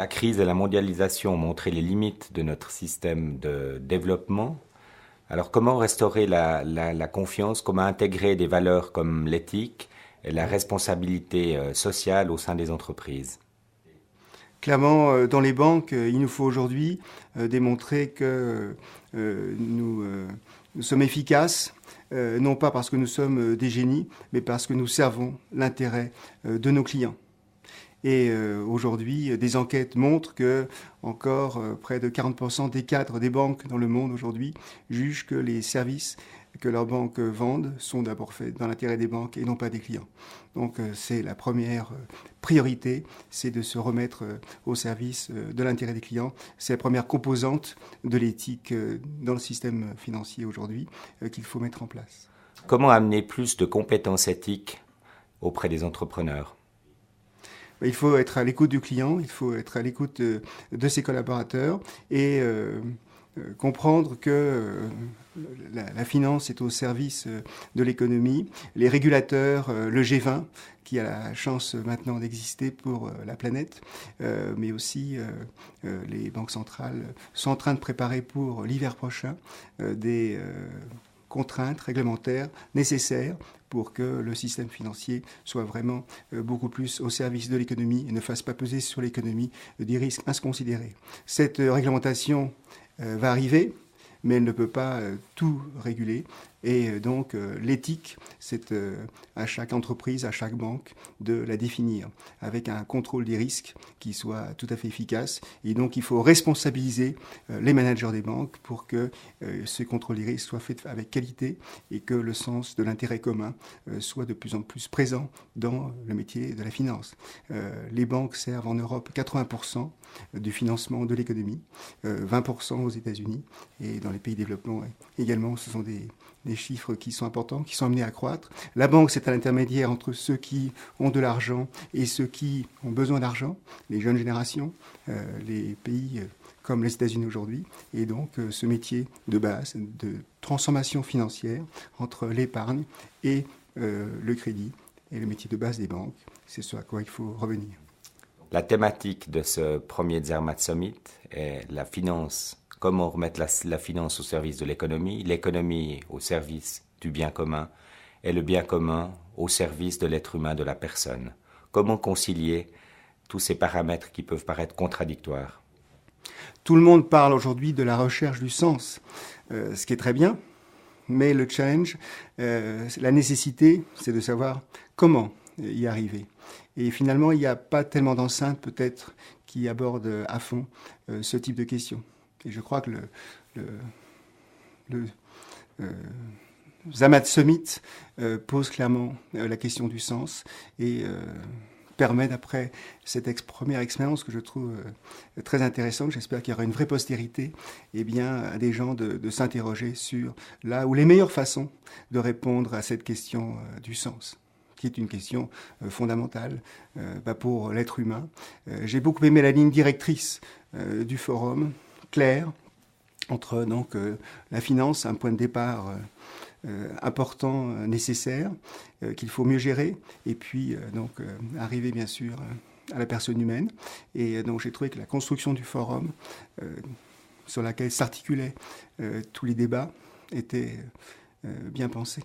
La crise et la mondialisation ont montré les limites de notre système de développement. Alors comment restaurer la confiance, comment intégrer des valeurs comme l'éthique et la responsabilité sociale au sein des entreprises? Clairement, dans les banques, il nous faut aujourd'hui démontrer que nous sommes efficaces, non pas parce que nous sommes des génies, mais parce que nous servons l'intérêt de nos clients. Et aujourd'hui, des enquêtes montrent que encore près de 40% des cadres des banques dans le monde aujourd'hui jugent que les services que leurs banques vendent sont d'abord faits dans l'intérêt des banques et non pas des clients. Donc c'est la première priorité, c'est de se remettre au service de l'intérêt des clients. C'est la première composante de l'éthique dans le système financier aujourd'hui qu'il faut mettre en place. Comment amener plus de compétences éthiques auprès des entrepreneurs? Il faut être à l'écoute du client, il faut être à l'écoute de ses collaborateurs et comprendre que la finance est au service de l'économie. Les régulateurs, le G20, qui a la chance maintenant d'exister pour la planète, mais aussi les banques centrales sont en train de préparer pour l'hiver prochain des contraintes réglementaires nécessaires pour que le système financier soit vraiment beaucoup plus au service de l'économie et ne fasse pas peser sur l'économie des risques inconsidérés. Cette réglementation va arriver, mais elle ne peut pas tout réguler. Et donc l'éthique, c'est à chaque entreprise, à chaque banque, de la définir avec un contrôle des risques qui soit tout à fait efficace. Et donc il faut responsabiliser les managers des banques pour que ce contrôle des risques soit fait avec qualité et que le sens de l'intérêt commun soit de plus en plus présent dans le métier de la finance. Les banques servent en Europe 80% du financement de l'économie, 20% aux États-Unis et dans les pays développés également, ce sont des chiffres qui sont importants, qui sont amenés à croître. La banque, c'est un intermédiaire entre ceux qui ont de l'argent et ceux qui ont besoin d'argent, les jeunes générations, les pays comme les États-Unis aujourd'hui. Et donc, ce métier de base, de transformation financière entre l'épargne et le crédit, est le métier de base des banques. C'est ce à quoi il faut revenir. La thématique de ce premier Zermatt Summit est la finance. Comment remettre la finance au service de l'économie au service du bien commun et le bien commun au service de l'être humain, de la personne. Comment concilier tous ces paramètres qui peuvent paraître contradictoires? Tout le monde parle aujourd'hui de la recherche du sens, ce qui est très bien, mais le challenge, la nécessité, c'est de savoir comment y arriver. Et finalement, il n'y a pas tellement d'enceintes peut-être qui abordent à fond ce type de questions. Et je crois que le Zermatt Summit pose clairement la question du sens et permet, d'après cette première expérience que je trouve très intéressante, j'espère qu'il y aura une vraie postérité, eh bien, à des gens de s'interroger sur là où les meilleures façons de répondre à cette question du sens, qui est une question fondamentale pour l'être humain. J'ai beaucoup aimé la ligne directrice du forum, claire, entre donc la finance, un point de départ important, nécessaire, qu'il faut mieux gérer, et puis donc arriver bien sûr à la personne humaine. Et donc j'ai trouvé que la construction du forum, sur laquelle s'articulaient tous les débats, était bien pensée.